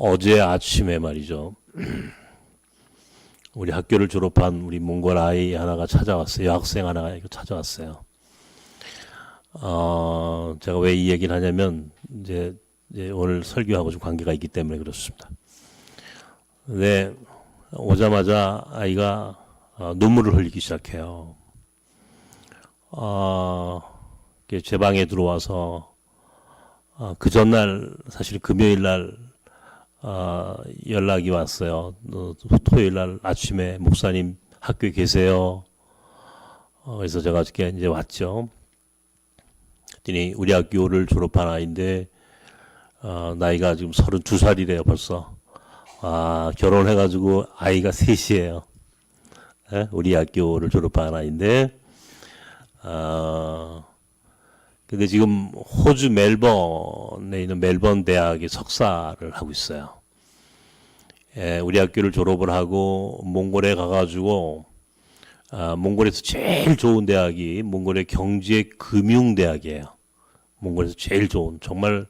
어제 아침에 말이죠. 우리 학교를 졸업한 우리 몽골 아이 하나가 찾아왔어요. 여학생 하나가 찾아왔어요. 제가 왜 이 얘기를 하냐면, 이제 오늘 설교하고 좀 관계가 있기 때문에 그렇습니다. 근데 오자마자 아이가 눈물을 흘리기 시작해요. 제 방에 들어와서, 그 전날, 사실 금요일 날, 연락이 왔어요. 토요일 날 아침에 목사님 학교에 계세요. 그래서 제가 어저께 이제 왔죠. 그랬더니 우리 학교를 졸업한 아이인데, 나이가 지금 32살이래요, 벌써. 결혼해가지고 아이가 셋이에요. 우리 학교를 졸업한 아이인데, 근데 지금 호주 멜번에 있는 멜번 대학에 석사를 하고 있어요. 우리 학교를 졸업을 하고 몽골에 가가지고 몽골에서 제일 좋은 대학이 몽골의 경제금융대학이에요. 몽골에서 제일 좋은 정말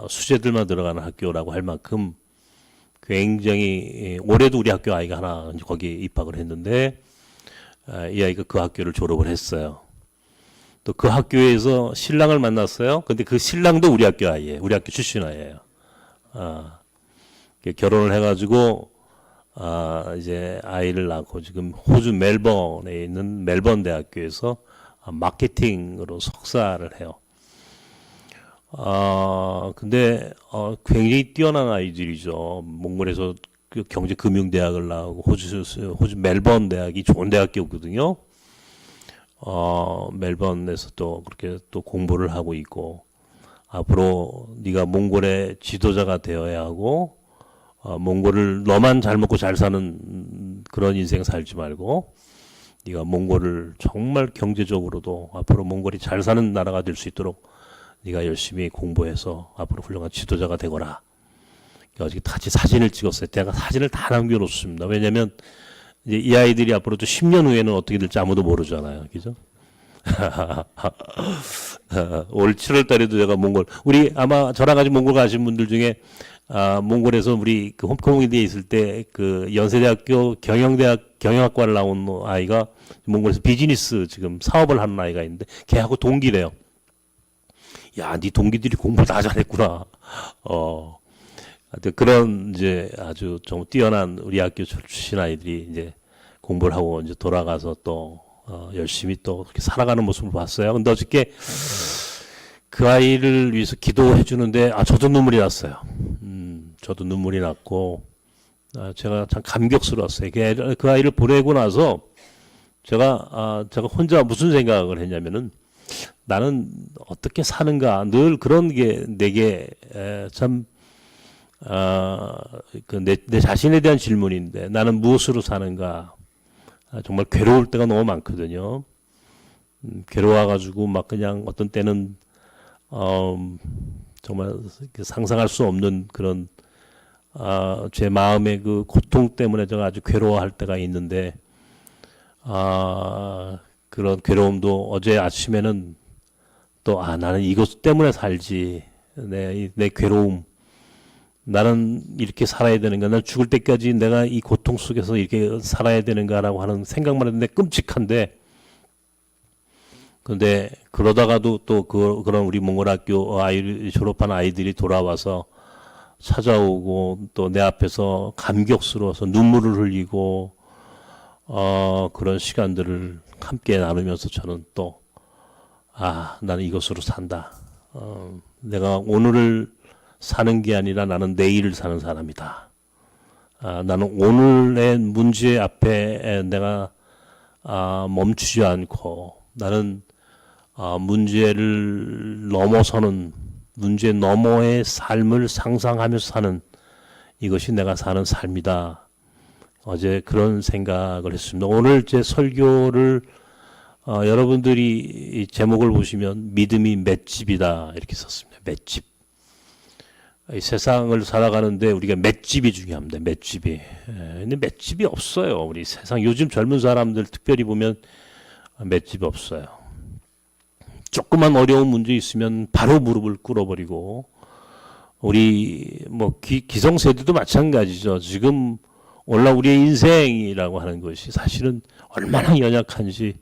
수재들만 들어가는 학교라고 할 만큼 굉장히 올해도 우리 학교 아이가 하나 거기에 입학을 했는데 이 아이가 그 학교를 졸업을 했어요. 또 그 학교에서 신랑을 만났어요. 근데 그 신랑도 우리 학교 아이예요. 우리 학교 출신 아이예요. 결혼을 해가지고 이제 아이를 낳고 지금 호주 멜번에 있는 멜번 대학교에서 마케팅으로 석사를 해요. 근데 굉장히 뛰어난 아이들이죠. 몽골에서 그 경제금융대학을 나오고 호주 멜번 대학이 좋은 대학교거든요. 멜번에서 또 그렇게 또 공부를 하고 있고, 앞으로 네가 몽골의 지도자가 되어야 하고, 몽골을 너만 잘 먹고 잘 사는 그런 인생 살지 말고, 네가 몽골을 정말 경제적으로도 앞으로 몽골이 잘 사는 나라가 될 수 있도록 네가 열심히 공부해서 앞으로 훌륭한 지도자가 되거라. 어저께 같이 사진을 찍었어요. 제가 사진을 다 남겨놓습니다. 왜냐면 이제 이 아이들이 앞으로 또 10년 후에는 어떻게 될지 아무도 모르잖아요. 그죠? 올 7월 달에도 제가 몽골, 우리 아마 저랑 같이 몽골 가신 분들 중에, 몽골에서 우리 그 홈코미디에 있을 때 그 연세대학교 경영학과를 나온 아이가 몽골에서 비즈니스 지금 사업을 하는 아이가 있는데 걔하고 동기래요. 야, 네 동기들이 공부 다 잘했구나. 그런 이제 아주 좀 뛰어난 우리 학교 출신 아이들이 이제 공부를 하고 이제 돌아가서 또 열심히 또 그렇게 살아가는 모습을 봤어요. 근데 어저께 그 아이를 위해서 기도해 주는데 저도 눈물이 났어요. 저도 눈물이 났고 제가 참 감격스러웠어요. 그 아이를 보내고 나서 제가 혼자 무슨 생각을 했냐면은 나는 어떻게 사는가 늘 그런 게 내게 참 내 자신에 대한 질문인데 나는 무엇으로 사는가 정말 괴로울 때가 너무 많거든요. 괴로워가지고 막 그냥 어떤 때는 정말 상상할 수 없는 그런 제 마음의 그 고통 때문에 제가 아주 괴로워할 때가 있는데 그런 괴로움도 어제 아침에는 또 나는 이것 때문에 살지 내 괴로움 나는 이렇게 살아야 되는가? 난 죽을 때까지 내가 이 고통 속에서 이렇게 살아야 되는가라고 하는 생각만 했는데 끔찍한데, 근데 그러다가도 또 그런 우리 몽골학교 아이를 졸업한 아이들이 돌아와서 찾아오고 또 내 앞에서 감격스러워서 눈물을 흘리고 그런 시간들을 함께 나누면서 저는 또 나는 이것으로 산다. 내가 오늘을 사는 게 아니라 나는 내일을 사는 사람이다. 나는 오늘의 문제 앞에 내가 멈추지 않고 나는 문제를 넘어서는 문제 너머의 삶을 상상하면서 사는 이것이 내가 사는 삶이다. 어제 그런 생각을 했습니다. 오늘 제 설교를 여러분들이 이 제목을 보시면 믿음이 맷집이다 이렇게 썼습니다. 맷집. 이 세상을 살아가는데 우리가 맷집이 중요합니다. 맷집이. 근데 맷집이 없어요. 우리 세상 요즘 젊은 사람들 특별히 보면 맷집이 없어요. 조그만 어려운 문제 있으면 바로 무릎을 꿇어버리고 우리 뭐 기성세대도 마찬가지죠. 지금 오늘날 우리의 인생이라고 하는 것이 사실은 얼마나 연약한지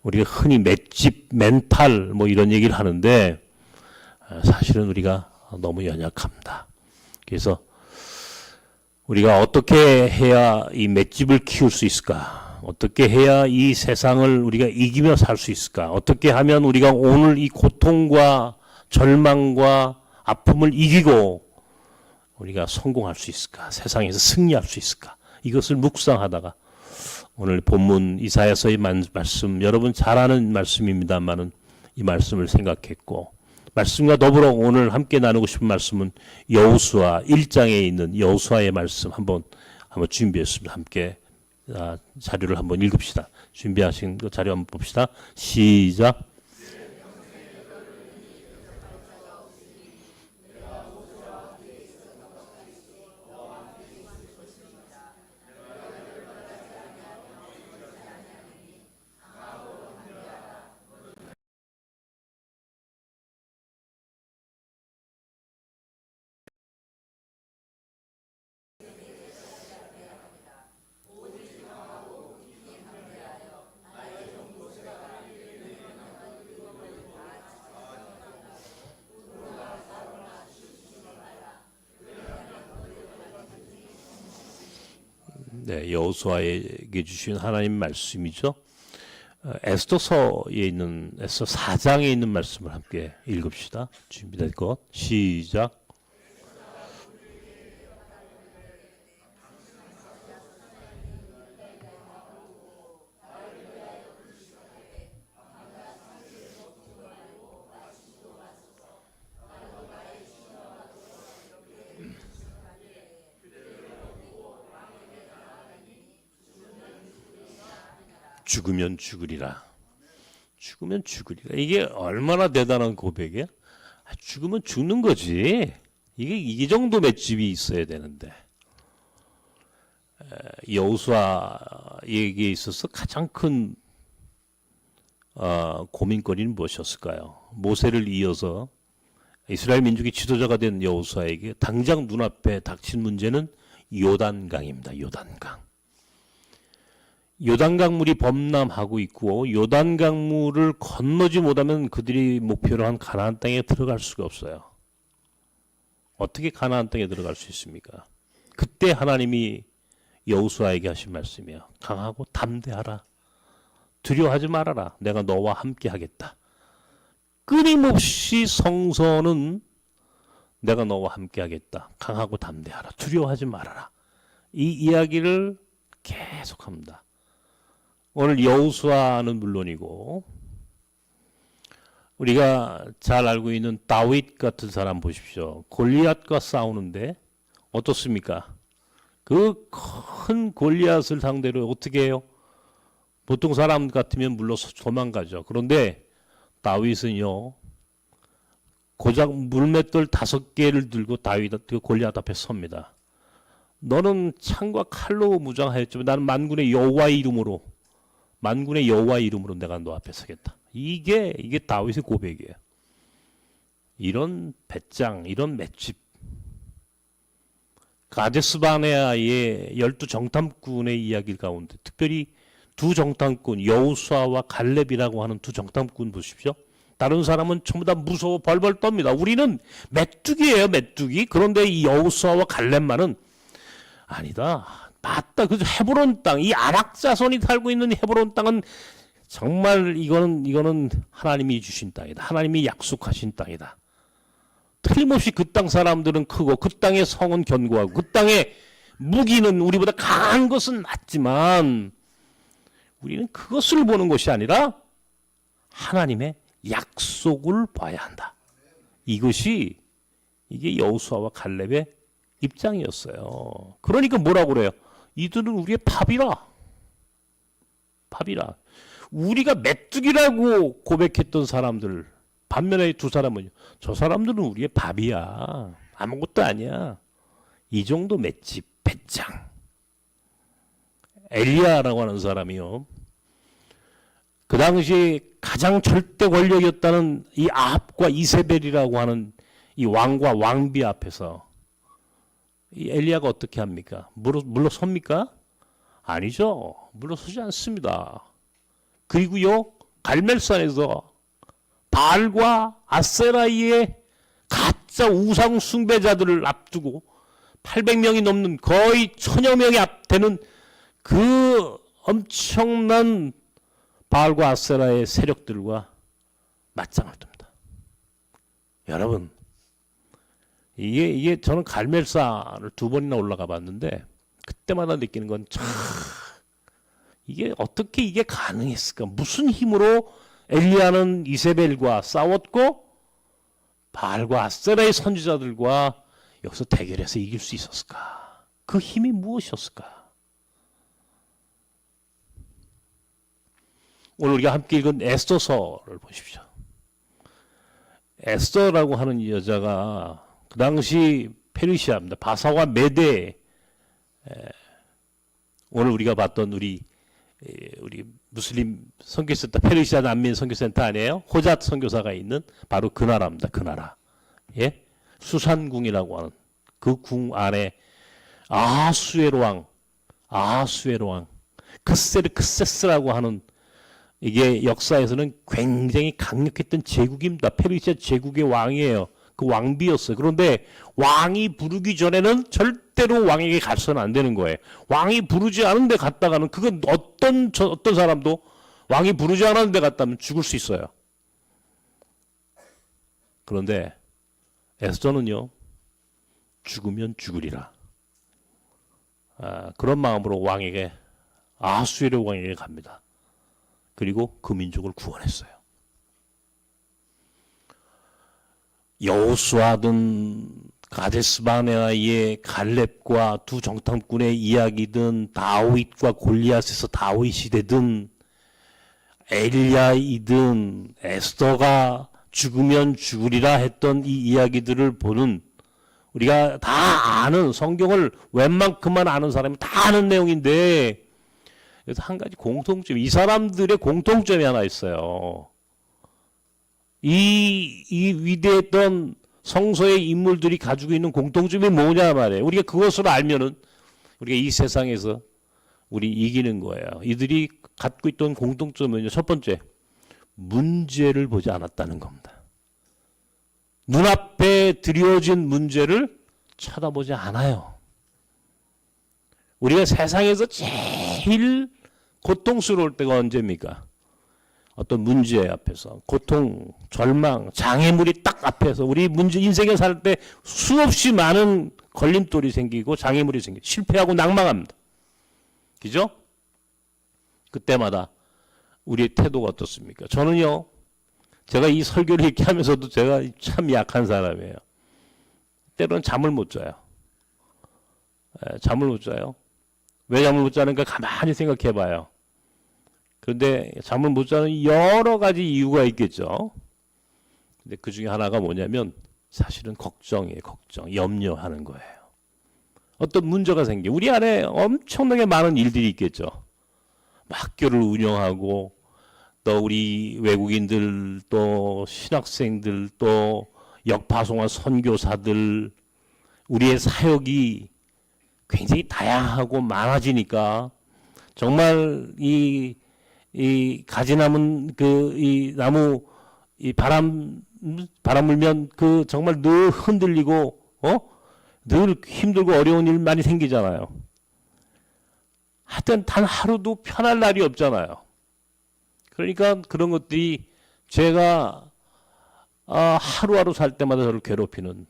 우리가 흔히 맷집, 멘탈 뭐 이런 얘기를 하는데 사실은 우리가 너무 연약합니다. 그래서 우리가 어떻게 해야 이 맷집을 키울 수 있을까? 어떻게 해야 이 세상을 우리가 이기며 살 수 있을까? 어떻게 하면 우리가 오늘 이 고통과 절망과 아픔을 이기고 우리가 성공할 수 있을까? 세상에서 승리할 수 있을까? 이것을 묵상하다가 오늘 본문 이사야서의 말씀, 여러분 잘 아는 말씀입니다만은 이 말씀을 생각했고, 말씀과 더불어 오늘 함께 나누고 싶은 말씀은 여호수아 1장에 있는 여호수아의 말씀 한번 준비했습니다. 함께 자료를 한번 읽읍시다. 준비하신 그 자료 한번 봅시다. 시작. 네, 여호수아에게 주신 하나님 말씀이죠. 에스더서에 있는 에스더 4장에 있는 말씀을 함께 읽읍시다. 준비될 것 시작. 죽으면 죽으리라. 죽으면 죽으리라. 이게 얼마나 대단한 고백이야? 죽으면 죽는 거지. 이게 이 정도 맷집이 있어야 되는데. 여호수아에게 있어서 가장 큰 고민거리는 무엇이었을까요? 모세를 이어서 이스라엘 민족의 지도자가 된 여호수아에게 당장 눈앞에 닥친 문제는 요단강입니다. 요단강. 요단강물이 범람하고 있고 요단강물을 건너지 못하면 그들이 목표로 한 가나안 땅에 들어갈 수가 없어요. 어떻게 가나안 땅에 들어갈 수 있습니까? 그때 하나님이 여호수아에게 하신 말씀이에요. 강하고 담대하라. 두려워하지 말아라. 내가 너와 함께 하겠다. 끊임없이 성서는 내가 너와 함께 하겠다. 강하고 담대하라. 두려워하지 말아라. 이 이야기를 계속합니다. 오늘 여호수아는 물론이고 우리가 잘 알고 있는 다윗 같은 사람 보십시오. 골리앗과 싸우는데 어떻습니까? 그 큰 골리앗을 상대로 어떻게 해요? 보통 사람 같으면 물러서 도망가죠. 그런데 다윗은요, 고작 물맷돌 5개를 들고 그 골리앗 앞에 섭니다. 너는 창과 칼로 무장하였지만 나는 만군의 여호와의 이름으로 내가 너 앞에 서겠다. 이게 다윗의 고백이에요. 이런 배짱, 이런 맷집. 가데스바네아의 12정탐꾼의 이야기 가운데 특별히 두 정탐꾼, 여호수아와 갈렙이라고 하는 두 정탐꾼 보십시오. 다른 사람은 전부 다 무서워 벌벌 떱니다. 우리는 메뚜기예요, 메뚜기. 그런데 이 여호수아와 갈렙만은 아니다. 맞다. 그 헤브론 땅, 이 아낙 자손이 살고 있는 헤브론 땅은 정말 이거는 하나님이 주신 땅이다. 하나님이 약속하신 땅이다. 틀림없이 그 땅 사람들은 크고 그 땅의 성은 견고하고 그 땅의 무기는 우리보다 강한 것은 맞지만 우리는 그것을 보는 것이 아니라 하나님의 약속을 봐야 한다. 이게 여호수아와 갈렙의 입장이었어요. 그러니까 뭐라고 그래요? 이들은 우리의 밥이라. 우리가 메뚜기라고 고백했던 사람들, 반면에 두 사람은요, 저 사람들은 우리의 밥이야. 아무것도 아니야. 이 정도 맷집, 배짱. 엘리야라고 하는 사람이요, 그 당시 가장 절대 권력이었다는 이 아합과 이세벨이라고 하는 이 왕과 왕비 앞에서 이 엘리야가 어떻게 합니까? 물러섭니까? 아니죠. 물러서지 않습니다. 그리고요, 갈멜산에서 바알과 아세라의 가짜 우상 숭배자들을 앞두고 800명이 넘는 거의 1000여 명이 되는 그 엄청난 바알과 아세라의 세력들과 맞짱을 듭니다. 여러분, 이게 저는 갈멜산을 2번이나 올라가 봤는데 그때마다 느끼는 건 참, 이게 어떻게 이게 가능했을까? 무슨 힘으로 엘리야는 이세벨과 싸웠고 바알과 아세라의 선지자들과 여기서 대결해서 이길 수 있었을까? 그 힘이 무엇이었을까? 오늘 우리가 함께 읽은 에스더서를 보십시오. 에스더라고 하는 이 여자가 그 당시 페르시아입니다. 바사와 메대, 오늘 우리가 봤던 우리 무슬림 선교센터, 페르시아 난민 선교센터 아니에요? 호잣 선교사가 있는 바로 그 나라입니다. 그 나라. 예? 수산궁이라고 하는 그 궁 안에 아하수에로 왕, 크세스라고 하는, 이게 역사에서는 굉장히 강력했던 제국입니다. 페르시아 제국의 왕이에요. 그 왕비였어요. 그런데 왕이 부르기 전에는 절대로 왕에게 가서는 안 되는 거예요. 왕이 부르지 않은 데 갔다가는, 그건 어떤 사람도 왕이 부르지 않은 데 갔다면 죽을 수 있어요. 그런데 에스더는요, 죽으면 죽으리라. 그런 마음으로 왕에게, 아하수에로 왕에게 갑니다. 그리고 그 민족을 구원했어요. 여호수아든 가데스바네아의 갈렙과 두 정탐꾼의 이야기든 다윗과 골리앗에서 다윗이 되든 엘리야이든 에스더가 죽으면 죽으리라 했던 이 이야기들을 보는, 우리가 다 아는, 성경을 웬만큼만 아는 사람이 다 아는 내용인데, 그래서 한 가지 공통점, 이 사람들의 공통점이 하나 있어요. 이 위대했던 성서의 인물들이 가지고 있는 공통점이 뭐냐 말이에요. 우리가 그것을 알면은 우리가 이 세상에서 우리 이기는 거예요. 이들이 갖고 있던 공통점은 첫 번째, 문제를 보지 않았다는 겁니다. 눈앞에 드리워진 문제를 쳐다보지 않아요. 우리가 세상에서 제일 고통스러울 때가 언제입니까? 어떤 문제 앞에서, 고통, 절망, 장애물이 딱 앞에서, 우리 인생에 살 때 수없이 많은 걸림돌이 생기고 장애물이 생기고 실패하고 낭망합니다. 그죠? 그때마다 우리의 태도가 어떻습니까? 저는요, 제가 이 설교를 이렇게 하면서도 제가 참 약한 사람이에요. 때로는 잠을 못 자요. 잠을 못 자요. 왜 잠을 못 자는가 가만히 생각해 봐요. 그런데 잠을 못 자는 여러 가지 이유가 있겠죠. 근데 그 중에 하나가 뭐냐면 사실은 걱정이에요. 걱정, 염려하는 거예요. 어떤 문제가 생겨, 우리 안에 엄청나게 많은 일들이 있겠죠. 학교를 운영하고, 또 우리 외국인들, 또 신학생들, 또 역파송한 선교사들, 우리의 사역이 굉장히 다양하고 많아지니까 정말 이 가지 남은 이 나무, 이 바람 불면 그 정말 늘 흔들리고, 늘 힘들고 어려운 일 많이 생기잖아요. 하여튼 단 하루도 편할 날이 없잖아요. 그러니까 그런 것들이 제가 하루하루 살 때마다 저를 괴롭히는,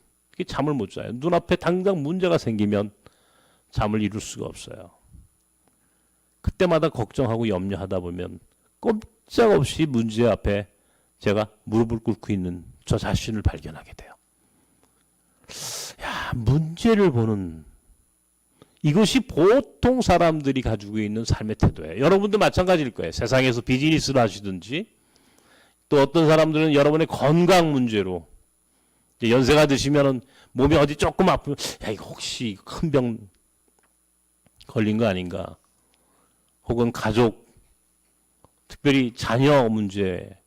잠을 못 자요. 눈앞에 당장 문제가 생기면 잠을 이룰 수가 없어요. 그때마다 걱정하고 염려하다 보면 꼼짝없이 문제 앞에 제가 무릎을 꿇고 있는 저 자신을 발견하게 돼요. 야, 문제를 보는, 이것이 보통 사람들이 가지고 있는 삶의 태도예요. 여러분도 마찬가지일 거예요. 세상에서 비즈니스를 하시든지, 또 어떤 사람들은 여러분의 건강 문제로, 이제 연세가 드시면 몸이 어디 조금 아프면, 야, 이거 혹시 큰 병 걸린 거 아닌가? 혹은 가족, 특별히 자녀 문제,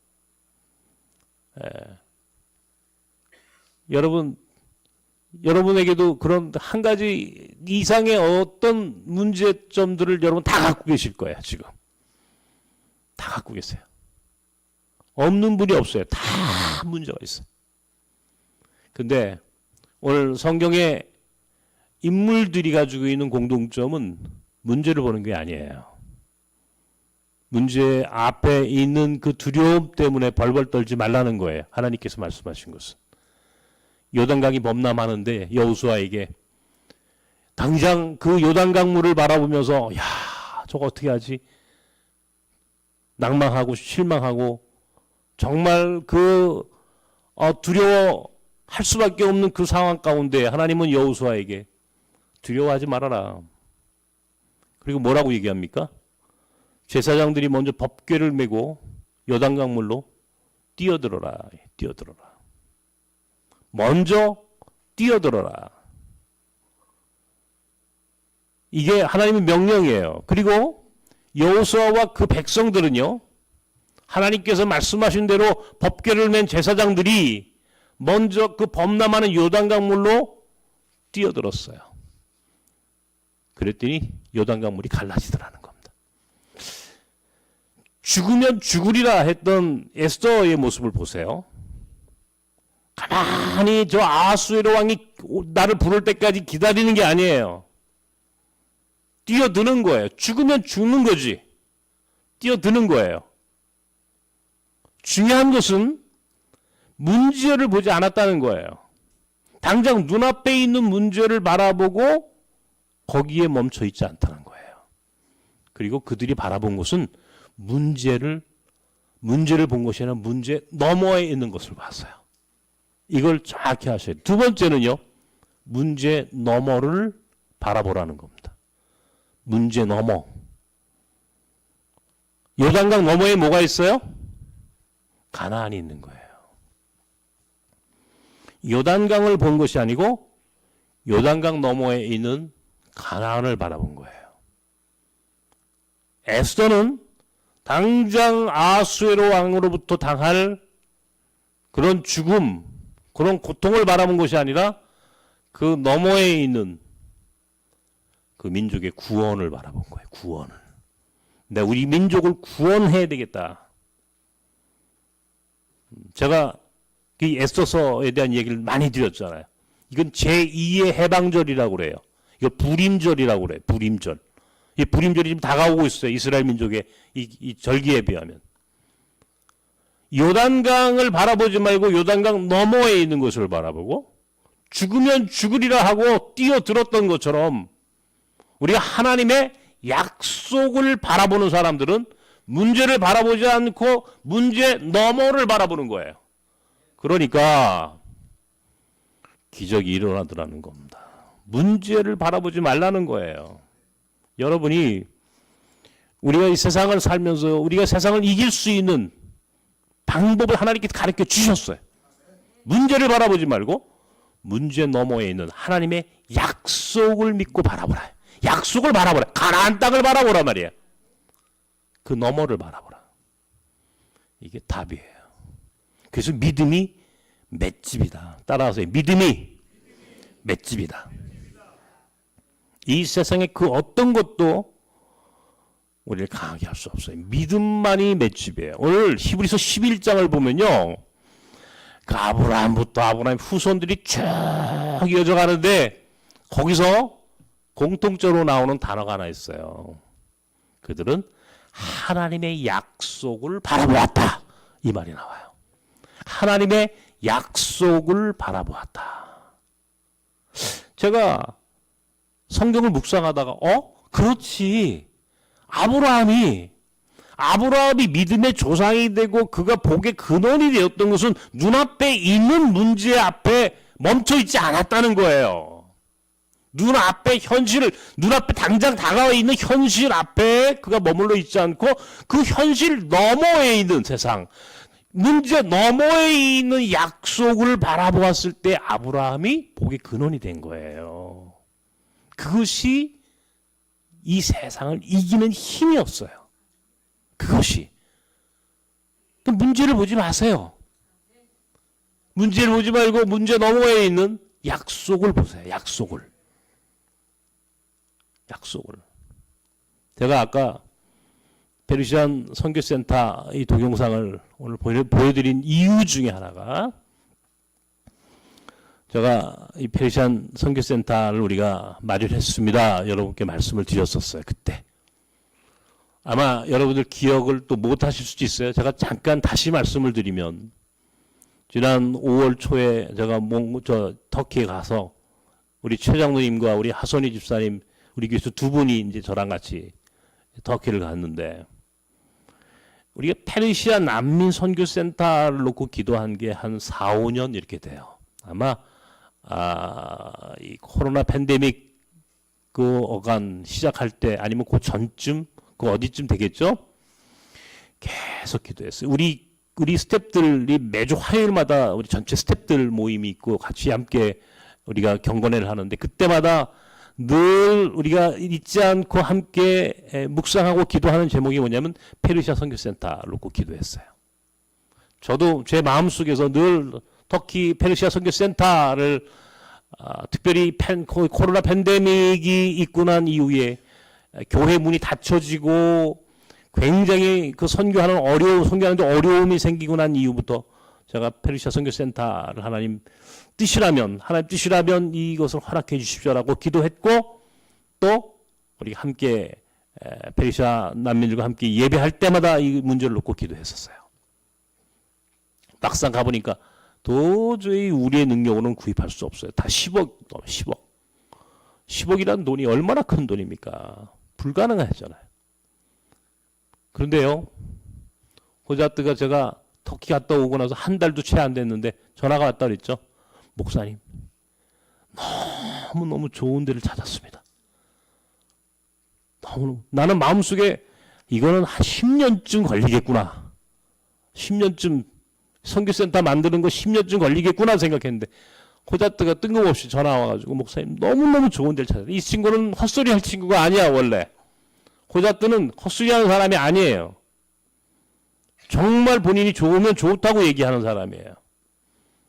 여러분에게도 그런 한 가지 이상의 어떤 문제점들을 여러분 다 갖고 계실 거예요, 지금. 다 갖고 계세요. 없는 분이 없어요. 다 문제가 있어요. 근데 오늘 성경의 인물들이 가지고 있는 공동점은 문제를 보는 게 아니에요. 문제 앞에 있는 그 두려움 때문에 벌벌 떨지 말라는 거예요. 하나님께서 말씀하신 것은. 요단강이 범람하는데 여호수아에게 당장 그 요단강물을 바라보면서 야, 저거 어떻게 하지? 낭망하고 실망하고 정말 두려워할 수밖에 없는 그 상황 가운데 하나님은 여호수아에게 두려워하지 말아라. 그리고 뭐라고 얘기합니까? 제사장들이 먼저 법궤를 메고 요단강물로 뛰어들어라. 먼저 뛰어들어라. 이게 하나님의 명령이에요. 그리고 여호수아와 그 백성들은요, 하나님께서 말씀하신 대로 법궤를 맨 제사장들이 먼저 그 범람하는 요단강물로 뛰어들었어요. 그랬더니 요단강물이 갈라지더라는 겁니다. 죽으면 죽으리라 했던 에스더의 모습을 보세요. 가만히 저 아수에로 왕이 나를 부를 때까지 기다리는 게 아니에요. 뛰어드는 거예요. 죽으면 죽는 거지. 뛰어드는 거예요. 중요한 것은 문제를 보지 않았다는 거예요. 당장 눈앞에 있는 문제를 바라보고 거기에 멈춰 있지 않다는 거예요. 그리고 그들이 바라본 것은 문제를 본 것이 아니라 문제 너머에 있는 것을 봤어요. 이걸 정확히 하셔야 돼요. 두 번째는요, 문제 너머를 바라보라는 겁니다. 문제 너머. 요단강 너머에 뭐가 있어요? 가나안이 있는 거예요. 요단강을 본 것이 아니고 요단강 너머에 있는 가나안을 바라본 거예요. 에스더는 당장 아수에로 왕으로부터 당할 그런 죽음, 그런 고통을 바라본 것이 아니라 그 너머에 있는 그 민족의 구원을 바라본 거예요. 구원을. 내가 우리 민족을 구원해야 되겠다. 제가 이 에스더서에 대한 얘기를 많이 드렸잖아요. 이건 제2의 해방절이라고 그래요. 이거 불임절이라고 그래요. 불임절. 이 불임절이 지금 다가오고 있어요. 이스라엘 민족의 이 절기에 비하면. 요단강을 바라보지 말고 요단강 너머에 있는 것을 바라보고 죽으면 죽으리라 하고 뛰어들었던 것처럼 우리가 하나님의 약속을 바라보는 사람들은 문제를 바라보지 않고 문제 너머를 바라보는 거예요. 그러니까 기적이 일어나더라는 겁니다. 문제를 바라보지 말라는 거예요. 여러분이 우리가 이 세상을 살면서 우리가 세상을 이길 수 있는 방법을 하나님께 가르쳐 주셨어요. 문제를 바라보지 말고 문제 너머에 있는 하나님의 약속을 믿고 바라보라. 약속을 바라보라. 가나안 땅을 바라보라 말이에요. 그 너머를 바라보라. 이게 답이에요. 그래서 믿음이 맷집이다. 따라하세요. 믿음이 맷집이다. 이 세상의 그 어떤 것도 우리를 강하게 할 수 없어요. 믿음만이 맷집이에요. 오늘 히브리서 11장을 보면요, 그 아브라함부터 아브라함 후손들이 쭉 이어져 가는데 거기서 공통적으로 나오는 단어가 하나 있어요. 그들은 하나님의 약속을 바라보았다. 이 말이 나와요. 하나님의 약속을 바라보았다. 제가 성경을 묵상하다가 그렇지. 아브라함이 믿음의 조상이 되고 그가 복의 근원이 되었던 것은 눈앞에 있는 문제 앞에 멈춰 있지 않았다는 거예요. 눈앞에 당장 다가와 있는 현실 앞에 그가 머물러 있지 않고 그 현실 너머에 있는 세상, 문제 너머에 있는 약속을 바라보았을 때 아브라함이 복의 근원이 된 거예요. 그것이 이 세상을 이기는 힘이었어요. 그것이. 문제를 보지 마세요. 문제를 보지 말고 문제 너머에 있는 약속을 보세요. 약속을. 제가 아까 페르시안 선교센터 이 동영상을 오늘 보여드린 이유 중에 하나가, 제가 이 페르시안 선교센터를 우리가 마련했습니다. 여러분께 말씀을 드렸었어요. 그때. 아마 여러분들 기억을 또 못하실 수도 있어요. 제가 잠깐 다시 말씀을 드리면, 지난 5월 초에 제가 터키에 가서 우리 최 장로님과 우리 하선희 집사님, 우리 교수 두 분이 이제 저랑 같이 터키를 갔는데, 우리가 페르시아 난민 선교센터를 놓고 기도한 게 한 4, 5년 이렇게 돼요. 아마 이 코로나 팬데믹 그 어간 시작할 때 아니면 그 전쯤, 그 어디쯤 되겠죠? 계속 기도했어요. 우리 스태프들이 매주 화요일마다 우리 전체 스태프들 모임이 있고 같이 함께 우리가 경건회를 하는데, 그때마다 늘 우리가 잊지 않고 함께 묵상하고 기도하는 제목이 뭐냐면 페르시아 선교센터를 놓고 기도했어요. 저도 제 마음속에서 늘 터키 페르시아 선교센터를 특별히 코로나 팬데믹이 있고 난 이후에 교회 문이 닫혀지고 굉장히 그 선교하는데 어려움이 생기고 난 이후부터 제가 페르시아 선교센터를 하나님 뜻이라면 이것을 허락해 주십시오라고 기도했고, 또 우리 함께 페르시아 난민들과 함께 예배할 때마다 이 문제를 놓고 기도했었어요. 막상 가보니까 도저히 우리의 능력으로는 구입할 수 없어요. 다 10억. 10억이라는 돈이 얼마나 큰 돈입니까? 불가능하잖아요. 그런데요, 호자뜨가 제가 터키 갔다 오고 나서 한 달도 채 안 됐는데 전화가 왔다 그랬죠. 목사님, 너무너무 좋은 데를 찾았습니다. 나는 마음속에 이거는 한 10년쯤 걸리겠구나. 10년쯤 선교센터 만드는 거 10년쯤 걸리겠구나 생각했는데, 호자뜨가 뜬금없이 전화 와가지고 목사님 너무너무 좋은 데를 찾았어요. 이 친구는 헛소리 할 친구가 아니야. 원래 호자뜨는 헛소리 하는 사람이 아니에요. 정말 본인이 좋으면 좋다고 얘기하는 사람이에요.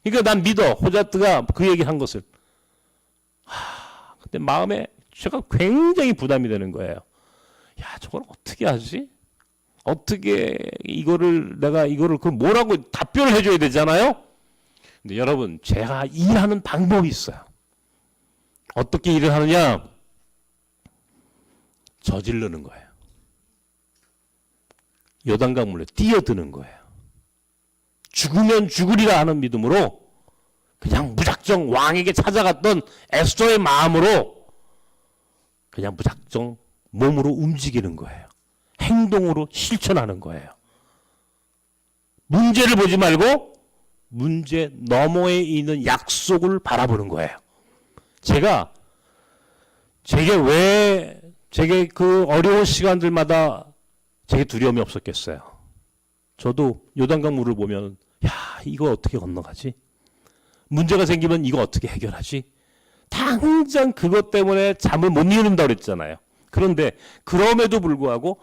그러니까 난 믿어. 호자뜨가 그 얘기한 것을. 근데 마음에 제가 굉장히 부담이 되는 거예요. 야, 저걸 어떻게 하지? 어떻게 내가 이거를 그 뭐라고 답변을 해줘야 되잖아요? 근데 여러분, 제가 일하는 방법이 있어요. 어떻게 일을 하느냐? 저지르는 거예요. 요단강 물에 뛰어드는 거예요. 죽으면 죽으리라 하는 믿음으로 그냥 무작정 왕에게 찾아갔던 에스더의 마음으로 그냥 무작정 몸으로 움직이는 거예요. 행동으로 실천하는 거예요. 문제를 보지 말고 문제 너머에 있는 약속을 바라보는 거예요. 제게 그 어려운 시간들마다 제게 두려움이 없었겠어요. 저도 요단강 물을 보면, 야, 이거 어떻게 건너가지? 문제가 생기면 이거 어떻게 해결하지? 당장 그것 때문에 잠을 못 이룬다고 그랬잖아요. 그런데 그럼에도 불구하고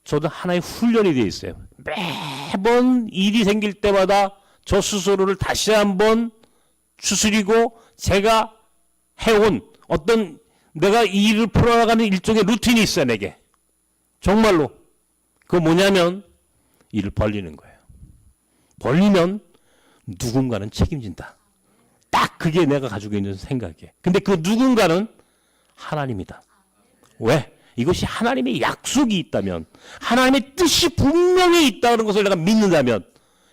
저도 하나의 훈련이 되어 있어요. 매번 일이 생길 때마다 저 스스로를 다시 한번 추스리고 제가 해온 어떤 내가 이 일을 풀어나가는 일종의 루틴이 있어요. 내게. 정말로. 그거 뭐냐면 일을 벌리는 거예요. 벌리면 누군가는 책임진다. 딱 그게 내가 가지고 있는 생각이에요. 근데 그 누군가는 하나님이다. 왜? 이것이 하나님의 약속이 있다면, 하나님의 뜻이 분명히 있다는 것을 내가 믿는다면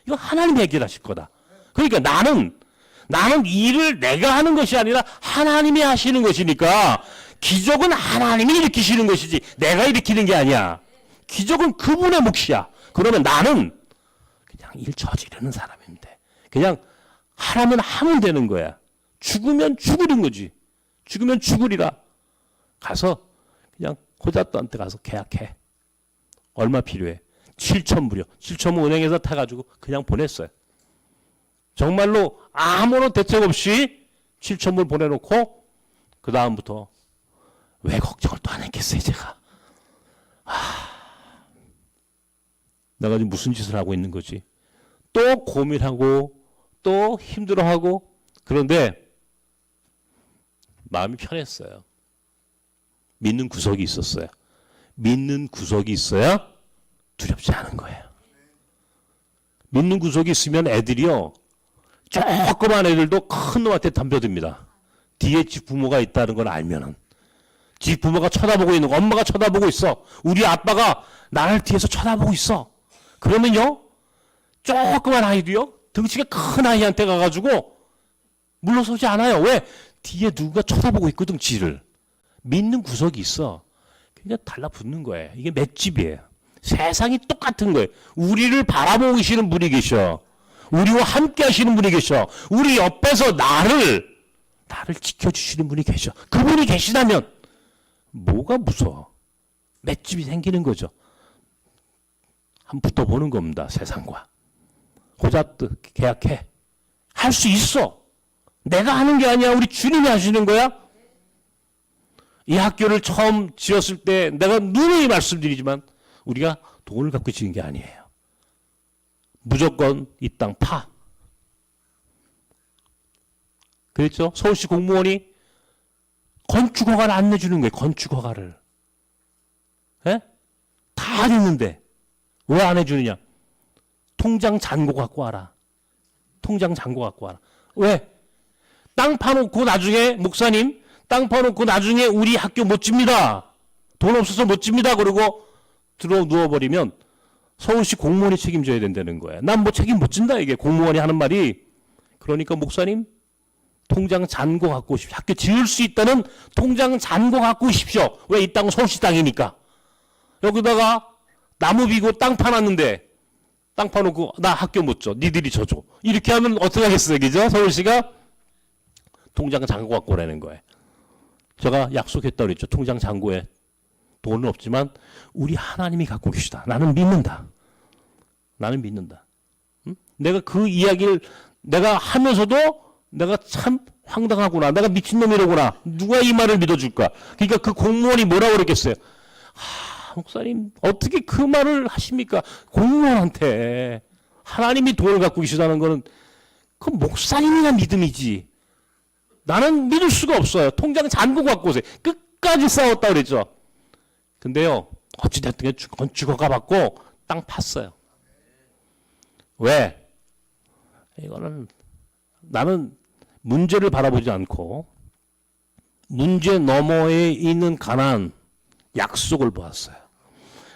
이거 하나님이 해결하실 거다. 그러니까 나는 일을 내가 하는 것이 아니라 하나님이 하시는 것이니까 기적은 하나님이 일으키시는 것이지 내가 일으키는 게 아니야. 기적은 그분의 몫이야. 그러면 나는 그냥 일 저지르는 사람인데 그냥 하라면 하면 되는 거야. 죽으면 죽으린 거지. 죽으면 죽으리라. 가서 그냥 호자또한테 가서 계약해. 얼마 필요해? 7,000불이요. 7,000불 은행에서 타가지고 그냥 보냈어요. 정말로 아무런 대책 없이 7,000불 보내놓고 그 다음부터 왜 걱정을 또 안 했겠어요, 제가. 내가 지금 무슨 짓을 하고 있는 거지? 또 고민하고 또 힘들어하고. 그런데 마음이 편했어요. 믿는 구석이 있었어요. 믿는 구석이 있어야 두렵지 않은 거예요. 믿는 구석이 있으면 애들이요, 조그만 애들도 큰 놈한테 덤벼듭니다. 뒤에 집 부모가 있다는 걸 알면은. 집 부모가 쳐다보고 있는 거, 엄마가 쳐다보고 있어. 우리 아빠가 나를 뒤에서 쳐다보고 있어. 그러면요, 조그만 아이도요, 덩치가 큰 아이한테 가가지고 물러서지 않아요. 왜? 뒤에 누군가 쳐다보고 있거든, 지를. 믿는 구석이 있어. 그냥 달라붙는 거예요. 이게 맷집이에요. 세상이 똑같은 거예요. 우리를 바라보고 계시는 분이 계셔. 우리와 함께 하시는 분이 계셔. 우리 옆에서 나를 지켜주시는 분이 계셔. 그분이 계시다면 뭐가 무서워? 맷집이 생기는 거죠. 한번 붙어보는 겁니다. 세상과. 호자뜨 계약해. 할 수 있어. 내가 하는 게 아니야. 우리 주님이 하시는 거야. 이 학교를 처음 지었을 때 내가 누누이 말씀드리지만 우리가 돈을 갖고 지은 게 아니에요. 무조건 이 땅 파. 그랬죠? 서울시 공무원이 건축허가를 안 내주는 거예요. 건축허가를. 예? 다 됐는데 왜 안 해주느냐? 통장 잔고 갖고 와라. 통장 잔고 갖고 와라. 왜? 땅 파놓고 나중에 목사님 땅 파놓고 나중에 우리 학교 못 집니다. 돈 없어서 못 집니다. 그러고 들어 누워버리면 서울시 공무원이 책임져야 된다는 거야. 난 뭐 책임 못 진다 이게 공무원이 하는 말이. 그러니까 목사님 통장 잔고 갖고 오십시오. 학교 지을 수 있다는 통장 잔고 갖고 오십시오. 왜? 이 땅은 서울시 땅이니까. 여기다가 나무 비고 땅 파놨는데 땅 파놓고 나 학교 못 줘. 니들이 져줘. 이렇게 하면 어떻게 하겠어요? 그죠? 서울시가 통장 잔고 갖고 오라는 거예요. 제가 약속했다 그랬죠. 통장 잔고에 돈은 없지만 우리 하나님이 갖고 계시다. 나는 믿는다. 나는 믿는다. 응? 내가 그 이야기를 내가 하면서도 내가 참 황당하구나. 내가 미친놈이로구나. 누가 이 말을 믿어줄까? 그러니까 그 공무원이 뭐라고 그랬겠어요? 목사님 어떻게 그 말을 하십니까? 공무원한테 하나님이 돈을 갖고 계시다는 거는 그 목사님이나 믿음이지. 나는 믿을 수가 없어요. 통장 잔고 갖고 오세요. 끝까지 싸웠다 그랬죠. 근데요, 어찌됐든 건축허가 받고 땅 팠어요. 왜? 이거는 나는 문제를 바라보지 않고 문제 너머에 있는 가난, 약속을 보았어요.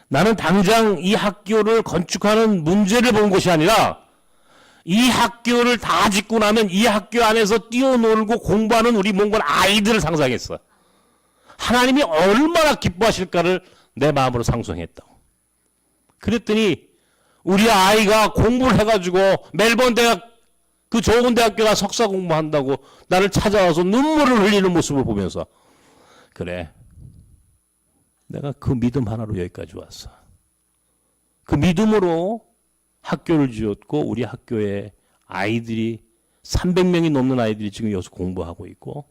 나는 당장 이 학교를 건축하는 문제를 본 것이 아니라 이 학교를 다 짓고 나면 이 학교 안에서 뛰어놀고 공부하는 우리 몽골 아이들을 상상했어. 하나님이 얼마나 기뻐하실까를 내 마음으로 상상했다고. 그랬더니 우리 아이가 공부를 해가지고 멜번 대학 그 좋은 대학교 가 석사 공부한다고 나를 찾아와서 눈물을 흘리는 모습을 보면서 그래. 내가 그 믿음 하나로 여기까지 왔어. 그 믿음으로 학교를 지었고 우리 학교에 아이들이 300명이 넘는 아이들이 지금 여기서 공부하고 있고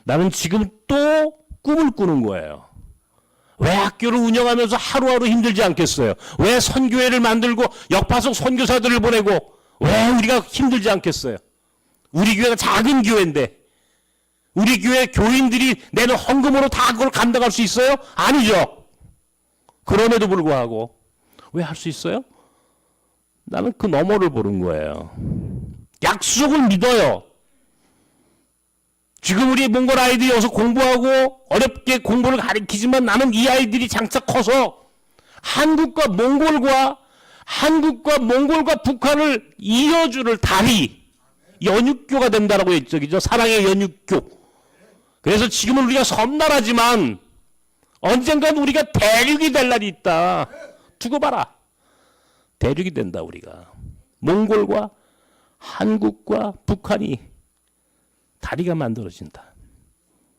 나는 지금 또 꿈을 꾸는 거예요. 왜 학교를 운영하면서 하루하루 힘들지 않겠어요? 왜 선교회를 만들고 역파석 선교사들을 보내고 왜 우리가 힘들지 않겠어요? 우리 교회가 작은 교회인데 우리 교회 교인들이 내는 헌금으로 다 그걸 감당할 수 있어요? 아니죠. 그럼에도 불구하고 왜 할 수 있어요? 나는 그 너머를 보는 거예요. 약속을 믿어요. 지금 우리 몽골 아이들이 여기서 공부하고 어렵게 공부를 가르치지만 나는 이 아이들이 장차 커서 한국과 몽골과 북한을 이어줄 다리, 연육교가 된다라고 했죠. 그죠? 사랑의 연육교. 그래서 지금은 우리가 섬나라지만 언젠간 우리가 대륙이 될 날이 있다. 두고 봐라. 대륙이 된다 우리가. 몽골과 한국과 북한이 다리가 만들어진다.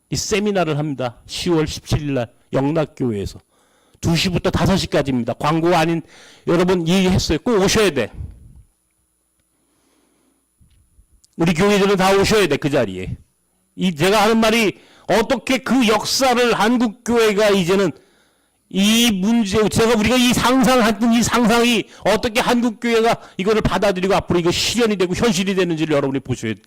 이 세미나를 합니다. 10월 17일 날 영락교회에서 2시부터 5시까지입니다. 광고 아닌 여러분 얘기했어요. 꼭 오셔야 돼. 우리 교회들은 다 오셔야 돼. 그 자리에. 제가 하는 말이 어떻게 그 역사를 한국교회가 이제는 이 문제, 우리가 이 상상했던 이 상상이 어떻게 한국교회가 이거를 받아들이고 앞으로 이거 실현이 되고 현실이 되는지를 여러분이 보셔야 돼.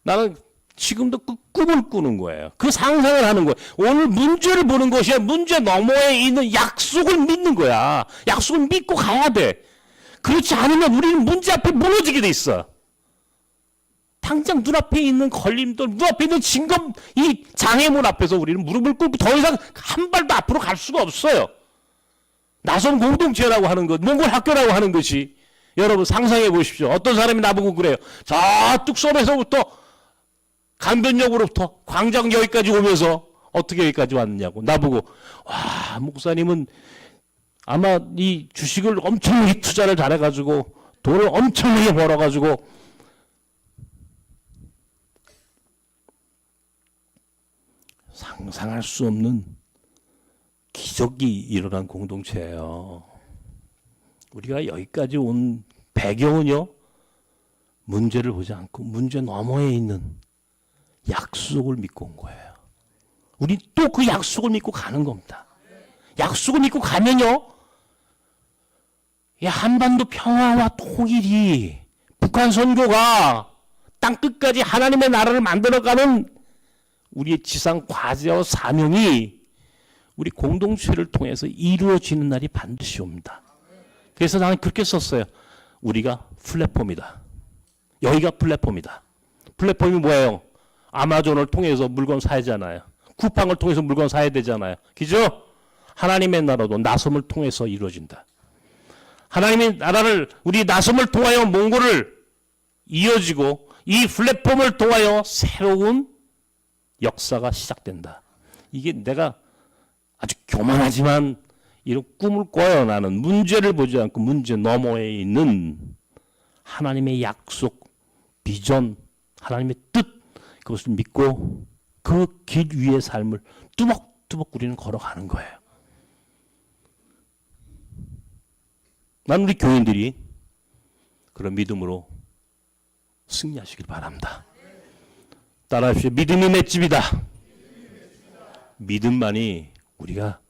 나는 지금도 그 꿈을 꾸는 거예요. 그 상상을 하는 거예요. 오늘 문제를 보는 것이 아니라 문제 너머에 있는 약속을 믿는 거야. 약속을 믿고 가야 돼. 그렇지 않으면 우리는 문제 앞에 무너지게 돼 있어. 당장 눈앞에 있는 걸림돌, 눈앞에 있는 징검, 이 장애물 앞에서 우리는 무릎을 꿇고 더 이상 한 발도 앞으로 갈 수가 없어요. 나선 공동체라고 하는 것, 몽골 학교라고 하는 것이, 여러분 상상해 보십시오. 어떤 사람이 나보고 그래요. 저뚝 섬에서부터 강변역으로부터 광장역까지 오면서 어떻게 여기까지 왔느냐고 나보고, 와, 목사님은 아마 이 주식을 엄청나게 투자를 잘해가지고 돈을 엄청나게 벌어가지고 상상할 수 없는 기적이 일어난 공동체예요. 우리가 여기까지 온 배경은요, 문제를 보지 않고 문제 너머에 있는 약속을 믿고 온 거예요. 우리 또 그 약속을 믿고 가는 겁니다. 약속을 믿고 가면요, 한반도 평화와 통일이, 북한 선교가 땅 끝까지 하나님의 나라를 만들어가는 우리의 지상 과제와 사명이 우리 공동체를 통해서 이루어지는 날이 반드시 옵니다. 그래서 나는 그렇게 썼어요. 우리가 플랫폼이다. 여기가 플랫폼이다. 플랫폼이 뭐예요? 아마존을 통해서 물건 사야잖아요. 쿠팡을 통해서 물건 사야 되잖아요. 그죠? 하나님의 나라도 나섬을 통해서 이루어진다. 하나님의 나라를, 우리 나섬을 통하여 몽골을 이어지고 이 플랫폼을 통하여 새로운 역사가 시작된다. 이게 내가 아주 교만하지만 이런 꿈을 꿔요. 나는 문제를 보지 않고 문제 너머에 있는 하나님의 약속, 비전, 하나님의 뜻, 그것을 믿고 그 길 위의 삶을 뚜벅뚜벅 우리는 걸어가는 거예요. 난 우리 교인들이 그런 믿음으로 승리하시길 바랍니다. 따라하십시오. 믿음이 맷집이다. 믿음만이 우리가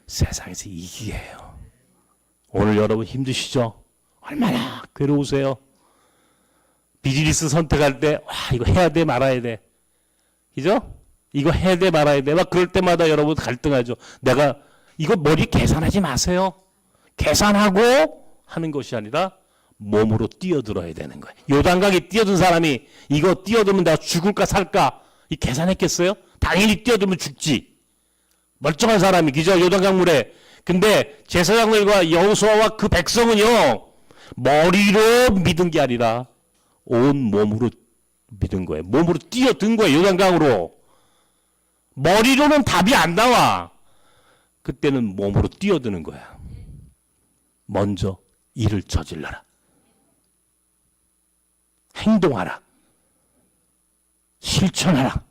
세상에서 이기게 해요. 오늘 여러분 힘드시죠? 얼마나 괴로우세요? 비즈니스 선택할 때, 와, 이거 해야 돼, 말아야 돼. 그죠? 이거 해야 돼, 말아야 돼. 막 그럴 때마다 여러분 갈등하죠. 내가 이거 머리 계산하지 마세요. 계산하고 하는 것이 아니라 몸으로 뛰어들어야 되는 거예요. 요단강에 뛰어든 사람이 이거 뛰어들면 내가 죽을까 살까 이 계산했겠어요? 당연히 뛰어들면 죽지. 멀쩡한 사람이, 그죠? 요단강물에. 근데 제사장들과 여호수아와 그 백성은요, 머리로 믿은 게 아니라 온 몸으로 믿은 거예요. 몸으로 뛰어든 거예요. 요단강으로. 머리로는 답이 안 나와. 그때는 몸으로 뛰어드는 거야. 먼저 일을 저질러라. 행동하라. 실천하라.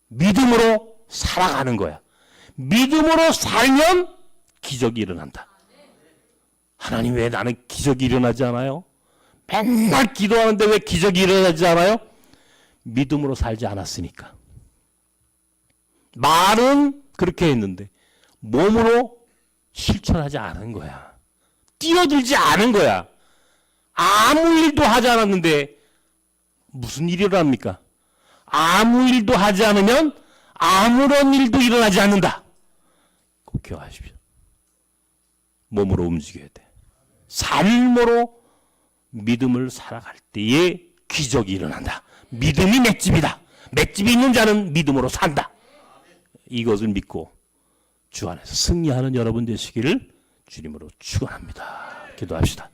믿음으로 살아가는 거야. 믿음으로 살면 기적이 일어난다. 하나님, 왜 나는 기적이 일어나지 않아요? 맨날 기도하는데 왜 기적이 일어나지 않아요? 믿음으로 살지 않았으니까. 말은 그렇게 했는데 몸으로 실천하지 않은 거야. 뛰어들지 않은 거야. 아무 일도 하지 않았는데 무슨 일이 일어납니까? 아무 일도 하지 않으면 아무런 일도 일어나지 않는다. 꼭 기억하십시오. 몸으로 움직여야 돼. 삶으로 믿음을 살아갈 때에 기적이 일어난다. 믿음이 맷집이다. 맷집이 있는 자는 믿음으로 산다. 이것을 믿고 주 안에서 승리하는 여러분 되시기를 주님으로 축원합니다. 기도합시다.